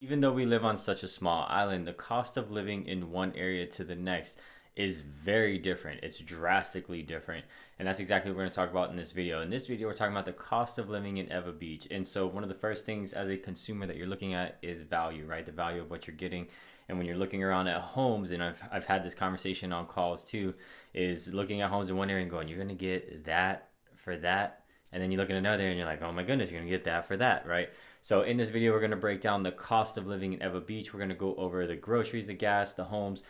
Even though we live on such a small island, the cost of living in one area to the next is very different. It's drastically different. And that's exactly what we're going to talk about in this video. In this video, we're talking about the cost of living in Ewa Beach. And so one of the first things as a consumer that you're looking at is value, right? The value of what you're getting. And when you're looking around at homes, and I've had this conversation on calls too, is looking at homes in one area and going, you're going to get that for that. And then you look at another and you're like, oh my goodness, you're going to get that for that, right? So in this video, we're going to break down the cost of living in Ewa Beach. We're going to go over the groceries, the gas, the homes,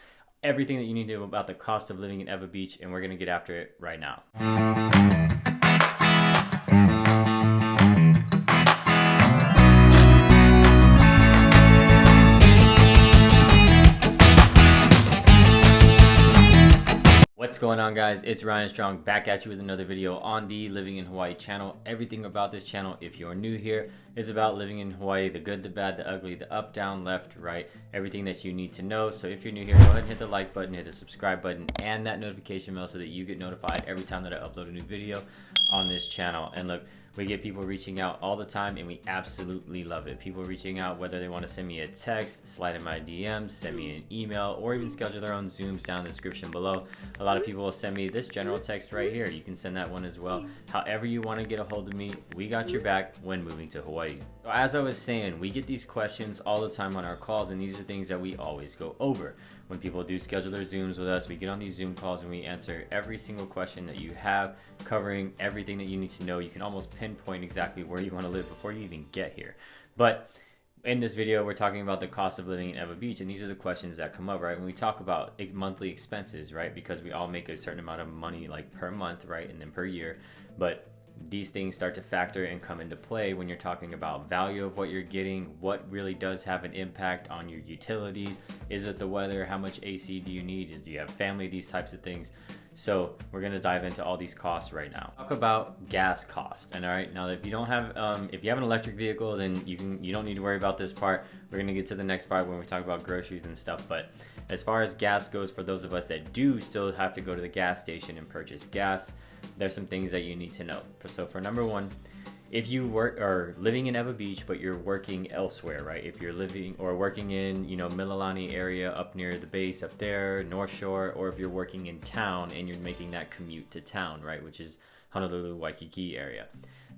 everything that you need to know about the cost of living in Ewa Beach, and we're going to get after it right now. What's going on, guys? It's Ryan Strong back at you with another video on the Living in Hawaii channel. Everything about this channel, if you're new here, is about living in Hawaii, the good, the bad, the ugly, the up, down, left, right, everything that you need to know. So if you're new here, go ahead and hit the like button, hit the subscribe button, and that notification bell so that you get notified every time that I upload a new video on this channel. And look, we get people reaching out all the time, and we absolutely love it. People reaching out, whether they want to send me a text, slide in my DMs, send me an email, or even schedule their own Zooms down in the description below. A lot of people will send me this general text right here. You can send that one as well. However you want to get a hold of me, we got your back when moving to Hawaii. So as I was saying, we get these questions all the time on our calls, and these are things that we always go over. When people do schedule their Zooms with us, we get on these Zoom calls and we answer every single question that you have, covering everything that you need to know. You can almost pinpoint exactly where you want to live before you even get here. But in this video, we're talking about the cost of living in Ewa Beach, and these are the questions that come up, right? When we talk about monthly expenses, right? Because we all make a certain amount of money, like per month, right? And then per year. But these things start to factor and come into play when you're talking about value of what you're getting, what really does have an impact on your utilities. Is it the weather? How much AC do you need? Do you have family? These types of things. So we're going to dive into all these costs right now. Talk about gas cost. And all right, now if you don't have, if you have an electric vehicle, then you don't need to worry about this part. We're going to get to the next part when we talk about groceries and stuff. But as far as gas goes, for those of us that do still have to go to the gas station and purchase gas, there's some things that you need to know. So for number one, if you are living in Ewa Beach, but you're working elsewhere, right? If you're living or working in, Mililani area up near the base up there, North Shore, or if you're working in town and you're making that commute to town, right? Which is Honolulu, Waikiki area.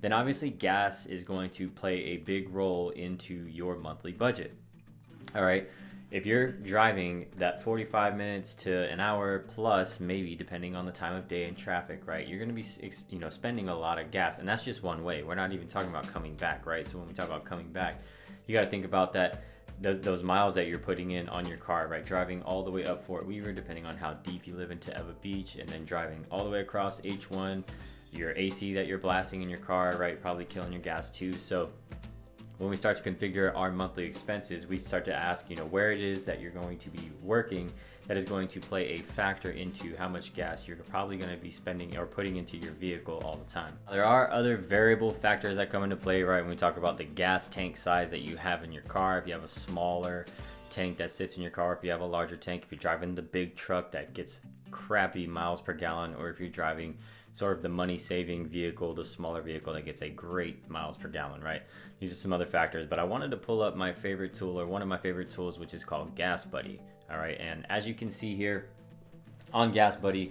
Then obviously gas is going to play a big role into your monthly budget. All right. If you're driving that 45 minutes to an hour plus, maybe depending on the time of day and traffic, right, you're going to be, spending a lot of gas. And that's just one way. We're not even talking about coming back, right? So when we talk about coming back, you got to think about that, those miles that you're putting in on your car, right? Driving all the way up Fort Weaver, depending on how deep you live into Ewa Beach, and then driving all the way across H1, your AC that you're blasting in your car, right? Probably killing your gas too. So when we start to configure our monthly expenses, we start to ask, where it is that you're going to be working that is going to play a factor into how much gas you're probably going to be spending or putting into your vehicle all the time. There are other variable factors that come into play, right? When we talk about the gas tank size that you have in your car, if you have a smaller tank that sits in your car, if you have a larger tank, if you're driving the big truck that gets crappy miles per gallon, or if you're driving sort of the money-saving vehicle, the smaller vehicle that gets a great miles per gallon, right? These are some other factors, but I wanted to pull up my favorite tool, or one of my favorite tools, which is called Gas Buddy. All right, and as you can see here on Gas Buddy,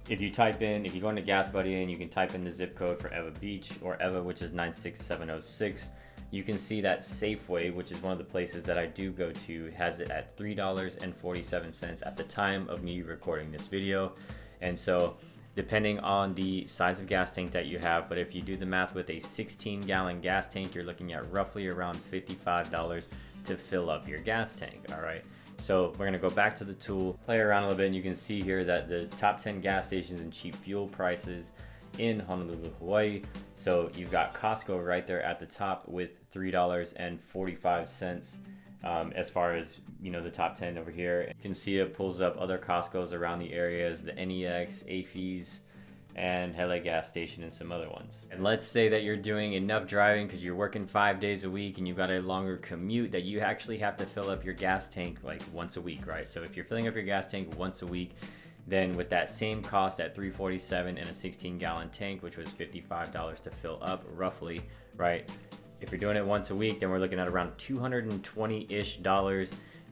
if you go into Gas Buddy and you can type in the zip code for Ewa Beach or Ewa, which is 96706, you can see that Safeway, which is one of the places that I do go to, has it at $3.47 at the time of me recording this video. And so depending on the size of gas tank that you have, but if you do the math with a 16-gallon gas tank, you're looking at roughly around $55 to fill up your gas tank. All right, so we're gonna go back to the tool, play around a little bit, and you can see here that the top 10 gas stations and cheap fuel prices in Honolulu, Hawaii. So you've got Costco right there at the top with $3.45 as far as the top 10 over here. You can see it pulls up other Costco's around the areas, the NEX, AFES, and Hele gas station, and some other ones. And let's say that you're doing enough driving because you're working 5 days a week and you've got a longer commute that you actually have to fill up your gas tank like once a week, right? So if you're filling up your gas tank once a week, then with that same cost at $3.47 and a 16-gallon tank, which was $55 to fill up roughly, right? If you're doing it once a week, then we're looking at around $220-ish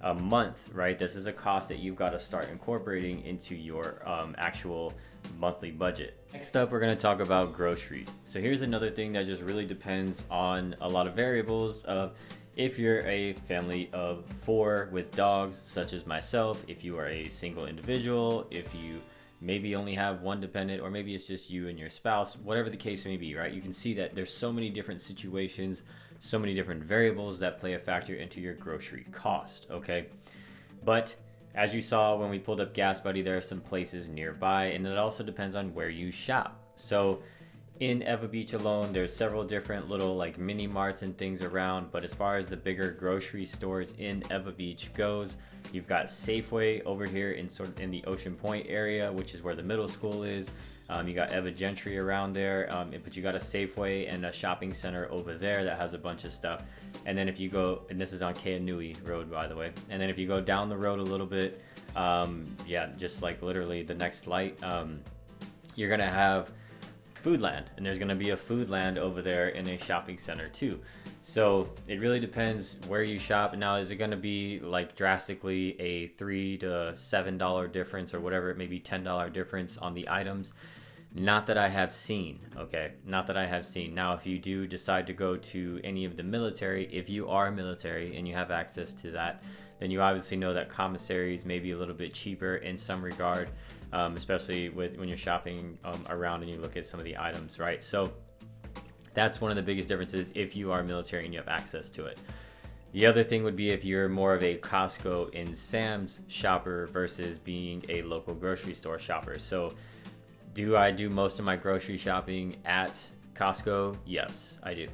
a month, right? This is a cost that you've got to start incorporating into your actual monthly budget. Next up, we're going to talk about groceries. So here's another thing that just really depends on a lot of variables of if you're a family of 4 with dogs, such as myself, if you are a single individual, if you maybe only have one dependent, or maybe it's just you and your spouse, whatever the case may be, right? You can see that there's so many different situations, so many different variables that play a factor into your grocery cost, okay? But as you saw when we pulled up Gas Buddy, there are some places nearby, and it also depends on where you shop. So in Ewa Beach alone, there's several different little like mini marts and things around, but as far as the bigger grocery stores in Ewa Beach goes, you've got Safeway over here in the Ocean Pointe area, which is where the middle school is. You got Ewa Gentry around there, but you got a Safeway and a shopping center over there that has a bunch of stuff. And then if you go, and this is on Keanui Road, by the way, and then if you go down the road a little bit, yeah, just like literally the next light, you're gonna have Foodland, and there's going to be a Foodland over there in a shopping center too. So it really depends where you shop. Now, is it going to be like drastically a $3 to $7 difference, or whatever it may be, $10 difference on the items? Not that I have seen, okay? Not that I have seen. Now, if you do decide to go to any of the military, if you are military and you have access to that, then you obviously know that commissaries may be a little bit cheaper in some regard, especially when you're shopping around and you look at some of the items, right? So that's one of the biggest differences if you are military and you have access to it. The other thing would be if you're more of a Costco and Sam's shopper versus being a local grocery store shopper. So do I do most of my grocery shopping at Costco? Yes, I do.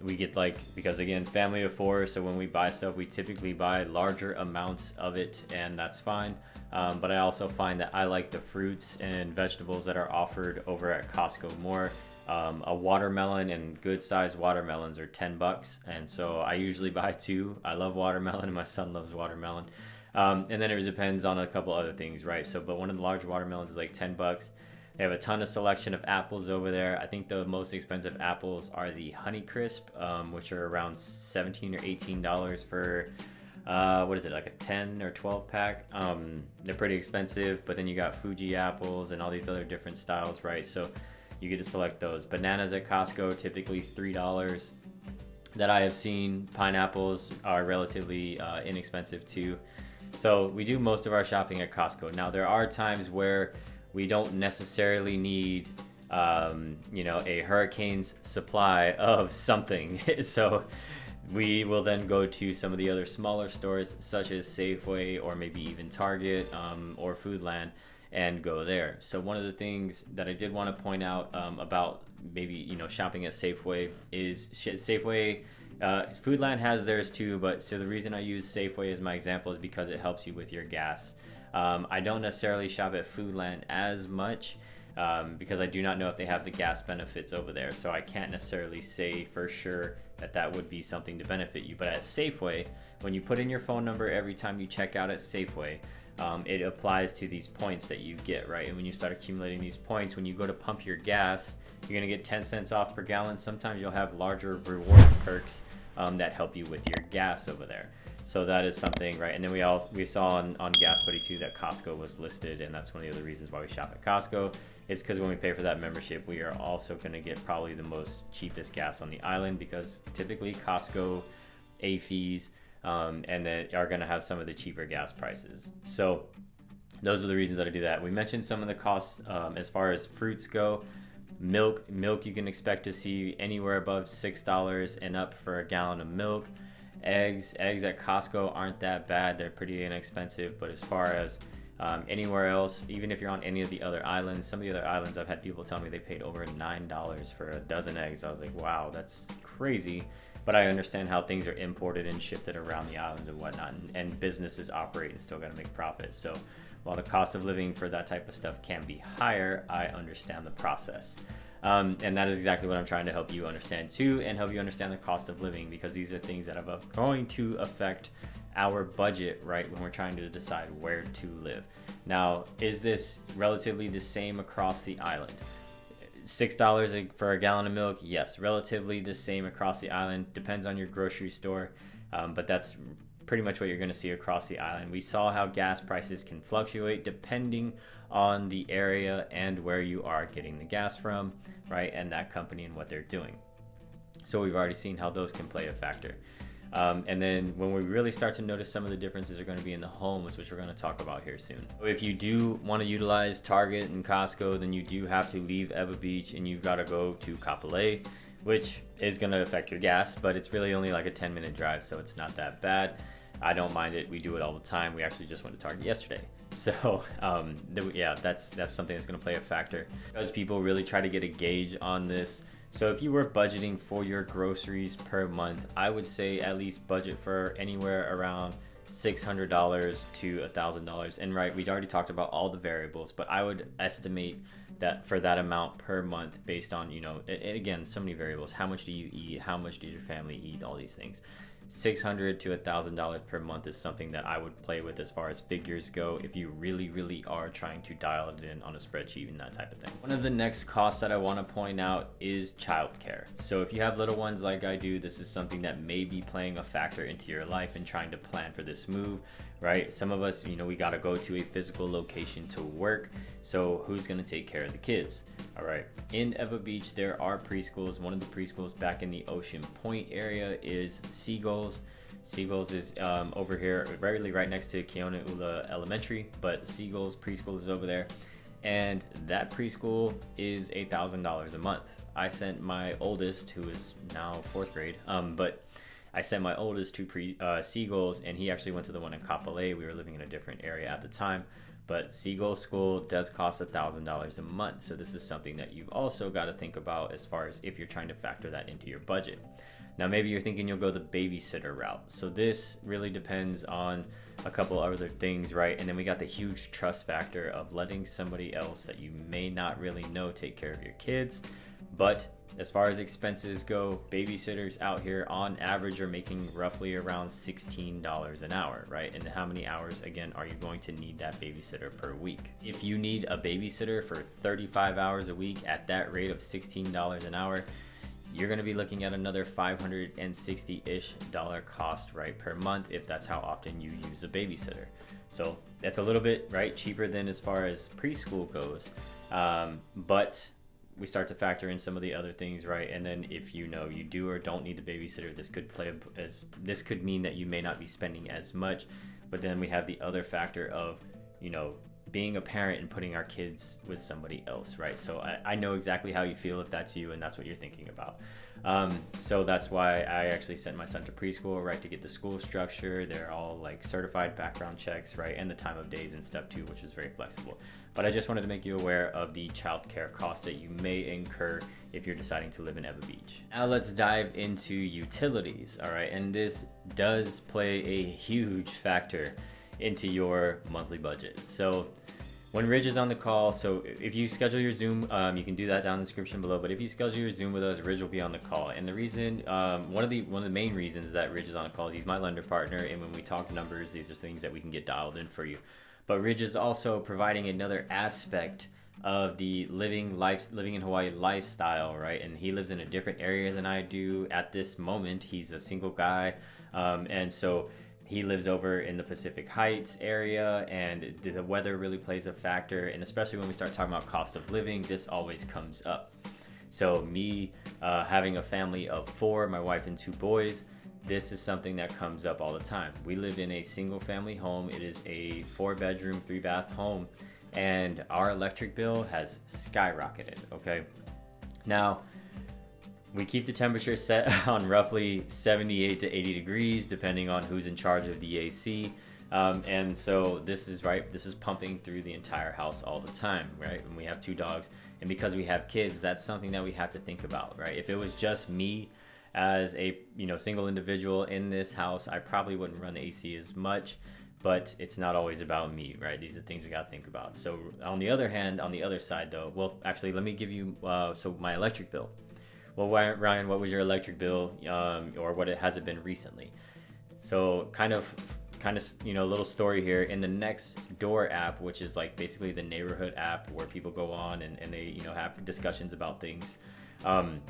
We get because again, family of 4, so when we buy stuff, we typically buy larger amounts of it, and that's fine. But I also find that I like the fruits and vegetables that are offered over at Costco more. A watermelon, and good sized watermelons, are $10, and so I usually buy 2. I love watermelon, and my son loves watermelon. And then it depends on a couple other things, right? So, but one of the large watermelons is like $10. They have a ton of selection of apples over there. I think the most expensive apples are the Honeycrisp, which are around $17 or $18 for, what is it, like a 10 or 12 pack? They're pretty expensive, but then you got Fuji apples and all these other different styles, right? So you get to select those. Bananas at Costco, typically $3 that I have seen. Pineapples are relatively inexpensive too. So we do most of our shopping at Costco. Now, there are times where we don't necessarily need, a hurricane's supply of something. So we will then go to some of the other smaller stores, such as Safeway or maybe even Target or Foodland, and go there. So one of the things that I did want to point out about maybe shopping at Safeway is Safeway. Foodland has theirs too, but so the reason I use Safeway as my example is because it helps you with your gas. I don't necessarily shop at Foodland as much because I do not know if they have the gas benefits over there. So I can't necessarily say for sure that would be something to benefit you. But at Safeway, when you put in your phone number every time you check out at Safeway, it applies to these points that you get, right? And when you start accumulating these points, when you go to pump your gas, you're going to get 10 cents off per gallon. Sometimes you'll have larger reward perks that help you with your gas over there. So that is something, right? And then we saw on Gas Buddy too that Costco was listed, and that's one of the other reasons why we shop at Costco. Is because when we pay for that membership, we are also going to get probably the most cheapest gas on the island, because typically Costco fees and then are going to have some of the cheaper gas prices. So those are the reasons that I do that. We mentioned some of the costs as far as fruits go. Milk you can expect to see anywhere above $6 and up for a gallon of milk. Eggs at Costco aren't that bad. They're pretty inexpensive. But as far as anywhere else, even if you're on any of the other islands, some of the other islands, I've had people tell me they paid over $9 for a dozen eggs. I was like, wow, that's crazy. But I understand how things are imported and shifted around the islands and whatnot, and businesses operate and still got to make profits. So while the cost of living for that type of stuff can be higher, I understand the process. And that is exactly what I'm trying to help you understand too, and help you understand the cost of living, because these are things that are going to affect our budget, right, when we're trying to decide where to live. Now, is this relatively the same across the island? $6 for a gallon of milk, yes, relatively the same across the island. Depends on your grocery store, but that's pretty much what you're going to see across the island. We saw how gas prices can fluctuate depending on the area and where you are getting the gas from, right, and that company and what they're doing. So we've already seen how those can play a factor. And then when we really start to notice some of the differences are going to be in the homes, which we're going to talk about here soon. If you do want to utilize Target and Costco, then you do have to leave Ewa Beach and you've got to go to Kapolei, which is going to affect your gas, but it's really only like a 10-minute drive, so it's not that bad. I don't mind it. We do it all the time. We actually just went to Target yesterday. So yeah, that's something that's going to play a factor, because people really try to get a gauge on this. So if you were budgeting for your groceries per month, I would say at least budget for anywhere around $600 to $1,000. And right, we already talked about all the variables, but I would estimate that for that amount per month based on, you know, again, so many variables. How much do you eat? How much does your family eat? All these things. $600 to $1,000 per month is something that I would play with as far as figures go if you really are trying to dial it in on a spreadsheet and that type of thing. One of the next costs that I want to point out is childcare. So if you have little ones like I do, this is something that may be playing a factor into your life and trying to plan for this move, right? Some of us, you know, we got to go to a physical location to work. So who's going to take care of the kids? All right. In Ewa Beach, there are preschools. One of the preschools back in the Ocean Pointe area is Seagulls. Seagulls is over here, really right next to Keonaula Elementary, but Seagulls preschool is over there. And that preschool is $1,000 a month. I sent my oldest, who is now 4th grade, but I sent my oldest to Seagulls, and he actually went to the one in Kapolei. We were living in a different area at the time. But Seagull School does cost $1,000 a month. So this is something that you've also got to think about as far as if you're trying to factor that into your budget. Now, maybe you're thinking you'll go the babysitter route. So this really depends on a couple other things, right? And then we got the huge trust factor of letting somebody else that you may not really know take care of your kids. But as far as expenses go, babysitters out here on average are making roughly around $16 an hour, right? And how many hours, again, are you going to need that babysitter per week? If you need a babysitter for 35 hours a week at that rate of $16 an hour, you're going to be looking at another $560-ish cost, right, per month, if that's how often you use a babysitter. So that's a little bit, right, cheaper than as far as preschool goes, but we start to factor in some of the other things, right? And then if you know you do or don't need the babysitter, this could mean that you may not be spending as much. But then we have the other factor of, you know, being a parent and putting our kids with somebody else, right? So I know exactly how you feel if that's you and that's what you're thinking about. So that's why I actually sent my son to preschool, right, to get the school structure. They're all like certified background checks, right, and the time of days and stuff too, which is very flexible. But I just wanted to make you aware of the childcare costs that you may incur if you're deciding to live in Ewa Beach. Now let's dive into utilities, all right? And this does play a huge factor into your monthly budget. So when Ridge is on the call, so if you schedule your Zoom, you can do that down in the description below, but if you schedule your Zoom with us, Ridge will be on the call. And the reason, one of the main reasons that Ridge is on the call is he's my lender partner, and when we talk numbers, these are things that we can get dialed in for you. But Ridge is also providing another aspect of the living in Hawaii lifestyle, right? And he lives in a different area than I do at this moment. He's a single guy, and so he lives over in the Pacific Heights area, and the weather really plays a factor. And especially when we start talking about cost of living, this always comes up. So me having a family of 4, my wife and 2 boys, this is something that comes up all the time. We live in a single family home. It is a 4-bedroom, 3-bath home, and our electric bill has skyrocketed, okay? Now, we keep the temperature set on roughly 78 to 80 degrees, depending on who's in charge of the AC. And so this is pumping through the entire house all the time, right? And we have 2 dogs. And because we have kids, that's something that we have to think about, right? If it was just me as a single individual in this house, I probably wouldn't run the AC as much. But it's not always about me, right? These are things we got to think about. So on the other hand, on the other side though, well, actually, let me give you, so my electric bill. Well, Ryan, what was your electric bill, or has it been recently? So kind of kind of, you know, little story here. In the Next Door app, which is like basically the neighborhood app where people go on and they, you know, have discussions about things.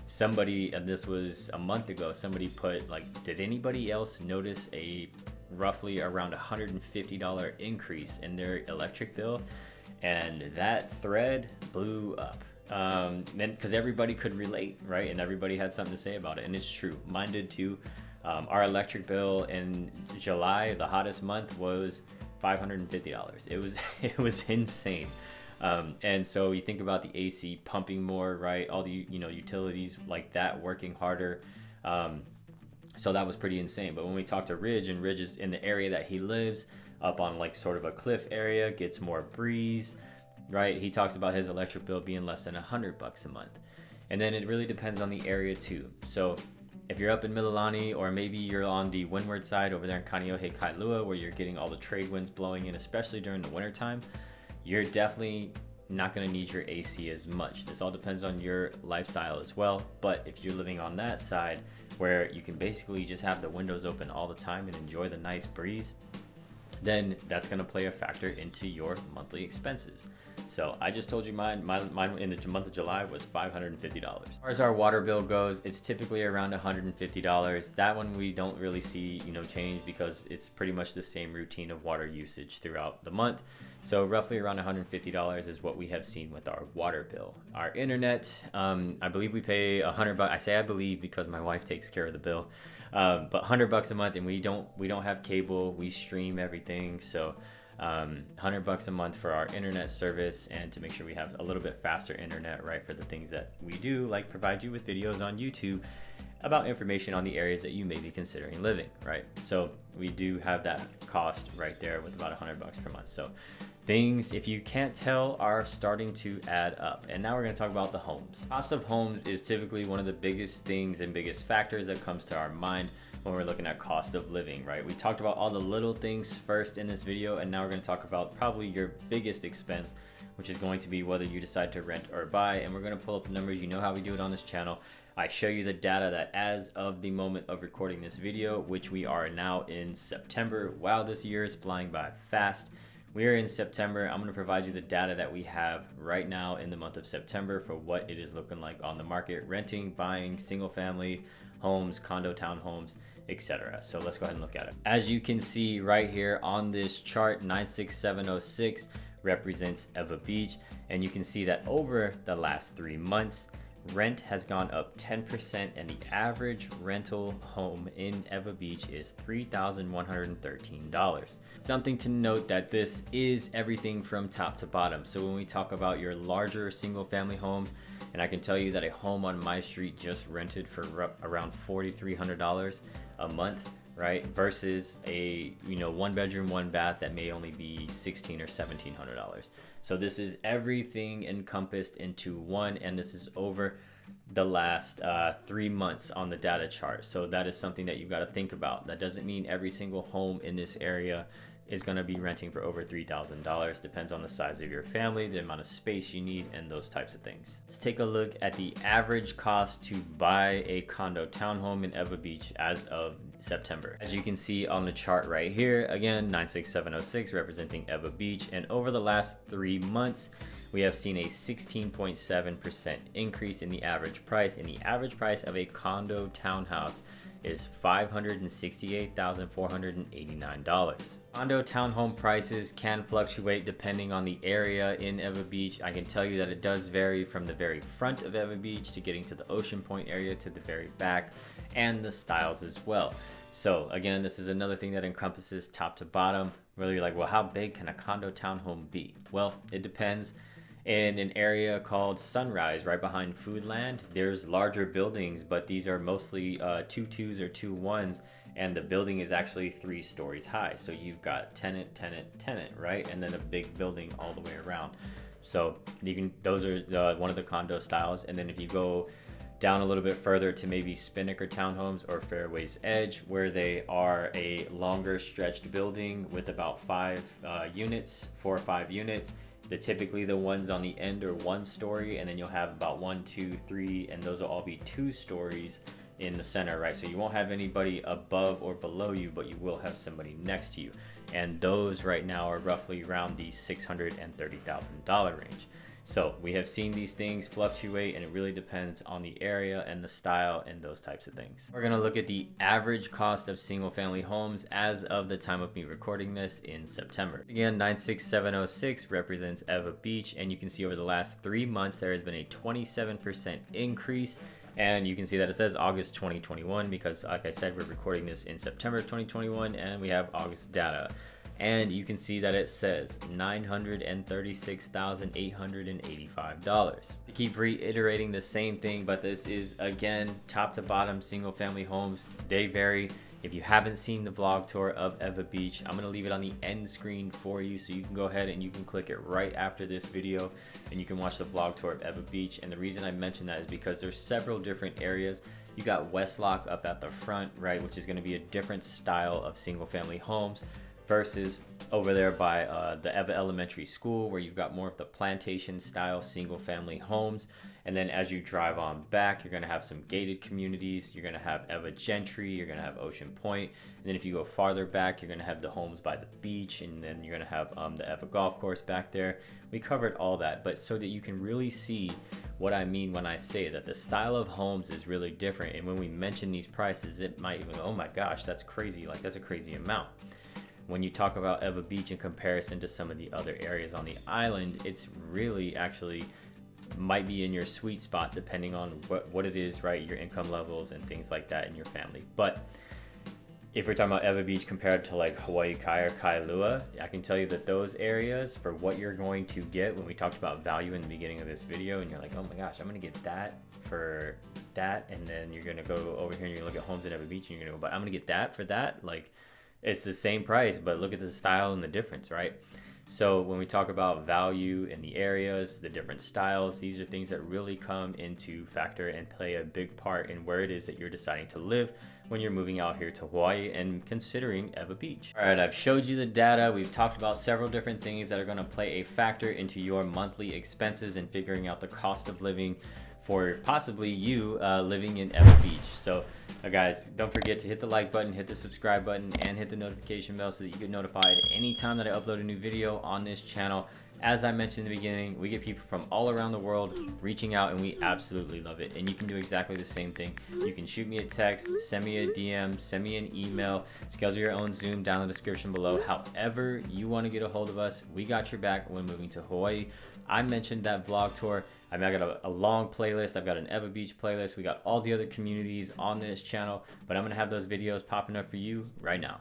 Somebody, and this was a month ago, somebody put like, did anybody else notice a roughly around $150 increase in their electric bill? And that thread blew up. Because everybody could relate, right? And everybody had something to say about it. And it's true. Mine did too. Our electric bill in July, the hottest month, was $550. It was insane. And so you think about the AC pumping more, right? All the, you know, utilities like that working harder. So that was pretty insane. But when we talked to Ridge, and Ridge is in the area that he lives, up on like sort of a cliff area, gets more breeze, right? He talks about his electric bill being less than $100 a month. And then it really depends on the area too. So if you're up in Mililani, or maybe you're on the windward side over there in Kaneohe Kailua, where you're getting all the trade winds blowing in, especially during the wintertime, you're definitely not going to need your AC as much. This all depends on your lifestyle as well. But if you're living on that side where you can basically just have the windows open all the time and enjoy the nice breeze, then that's going to play a factor into your monthly expenses. So I just told you mine in the month of July was $550. As far as our water bill goes, it's typically around $150. That one we don't really see, you know, change, because it's pretty much the same routine of water usage throughout the month. So roughly around $150 is what we have seen with our water bill. Our internet, I believe we pay $100. I say I believe because my wife takes care of the bill. But $100 a month, and we don't have cable. We stream everything. So $100 a month for our internet service, and to make sure we have a little bit faster internet, right, for the things that we do, like provide you with videos on YouTube about information on the areas that you may be considering living, right? So we do have that cost right there with about $100 per month. So things, if you can't tell, are starting to add up. And now we're going to talk about the homes. Cost of homes is typically one of the biggest things and biggest factors that comes to our mind when we're looking at cost of living, right? We talked about all the little things first in this video, and now we're going to talk about probably your biggest expense, which is going to be whether you decide to rent or buy. And we're going to pull up the numbers. You know how we do it on this channel. I show you the data that as of the moment of recording this video, which we are now in September. Wow, this year is flying by fast. We are in September. I'm going to provide you the data that we have right now in the month of September for what it is looking like on the market, renting, buying, single family homes, condo townhomes, etc. So let's go ahead and look at it. As you can see right here on this chart, 96706 represents Ewa Beach, and you can see that over the last 3 months, rent has gone up 10%, and the average rental home in Ewa Beach is $3,113. Something to note that this is everything from top to bottom. So when we talk about your larger single family homes, and I can tell you that a home on my street just rented for around $4,300 a month, right? Versus a, you know, 1 bedroom, 1 bath that may only be $1,600 or $1,700. So this is everything encompassed into one, and this is over the last 3 months on the data chart. So that is something that you've got to think about. That doesn't mean every single home in this area is going to be renting for over $3,000. Depends on the size of your family, the amount of space you need, and those types of things. Let's take a look at the average cost to buy a condo townhome in Ewa Beach as of September. As you can see on the chart right here, again, 96706 representing Ewa Beach, and over the last 3 months, we have seen a 16.7% increase in the average price, and the average price of a condo townhouse is $568,489. Condo townhome prices can fluctuate depending on the area in Ewa Beach. I can tell you that it does vary from the very front of Ewa Beach to getting to the Ocean Pointe area to the very back, and the styles as well. So again, this is another thing that encompasses top to bottom. Whether you're like, well, how big can a condo townhome be? Well, it depends. In an area called Sunrise, right behind Foodland, there's larger buildings, but these are mostly 2 2s or 2 1s, and the building is actually 3 stories high. So you've got tenant, tenant, tenant, right? And then a big building all the way around. So you can, those are one of the condo styles. And then if you go down a little bit further to maybe Spinnaker Townhomes or Fairway's Edge, where they are a longer stretched building with about 4 or 5 units. Typically the ones on the end are 1 story, and then you'll have about 1, 2, 3, and those will all be 2 stories in the center, right? So you won't have anybody above or below you, but you will have somebody next to you. And those right now are roughly around the $630,000 range. So we have seen these things fluctuate, and it really depends on the area and the style and those types of things. We're gonna look at the average cost of single family homes as of the time of me recording this in September. Again, 96706 represents Ewa Beach, and you can see over the last 3 months there has been a 27% increase. And you can see that it says August 2021 because, like I said, we're recording this in September 2021 and we have August data. And you can see that it says $936,885. To keep reiterating the same thing, but this is again top to bottom single family homes. They vary. If you haven't seen the vlog tour of Ewa Beach, I'm going to leave it on the end screen for you, so you can go ahead and you can click it right after this video and you can watch the vlog tour of Ewa Beach. And the reason I mention that is because there's several different areas. You got Westlock up at the front, right, which is going to be a different style of single family homes versus over there by the Ewa Elementary School, where you've got more of the plantation style single family homes. And then as you drive on back, you're going to have some gated communities. You're going to have Ewa Gentry. You're going to have Ocean Pointe. And then if you go farther back, you're going to have the homes by the beach. And then you're going to have the Ewa Golf Course back there. We covered all that, but so that you can really see what I mean when I say that the style of homes is really different. And when we mention these prices, it might even, oh my gosh, that's crazy. Like, that's a crazy amount. When you talk about Ewa Beach in comparison to some of the other areas on the island, it's really actually might be in your sweet spot depending on what it is, right? Your income levels and things like that in your family. But if we're talking about Ewa Beach compared to like Hawaii Kai or Kailua, I can tell you that those areas, for what you're going to get, when we talked about value in the beginning of this video and you're like, oh my gosh, I'm gonna get that for that, and then you're gonna go over here and you're gonna look at homes in Ewa Beach and you're gonna go, but I'm gonna get that for that, like it's the same price, but look at the style and the difference, right? So when we talk about value in the areas, the different styles, these are things that really come into factor and play a big part in where it is that you're deciding to live when you're moving out here to Hawaii and considering Ewa Beach. All right, I've showed you the data. We've talked about several different things that are going to play a factor into your monthly expenses and figuring out the cost of living for possibly you living in Ewa Beach. So guys, don't forget to hit the like button, hit the subscribe button, and hit the notification bell so that you get notified anytime that I upload a new video on this channel. As I mentioned in the beginning, we get people from all around the world reaching out, and we absolutely love it. And you can do exactly the same thing. You can shoot me a text, send me a DM, send me an email, schedule your own Zoom down in the description below. However you want to get a hold of us, we got your back when moving to Hawaii. I mentioned that vlog tour. I mean, I got a long playlist. I've got an Ewa Beach playlist. We got all the other communities on this channel, but I'm going to have those videos popping up for you right now.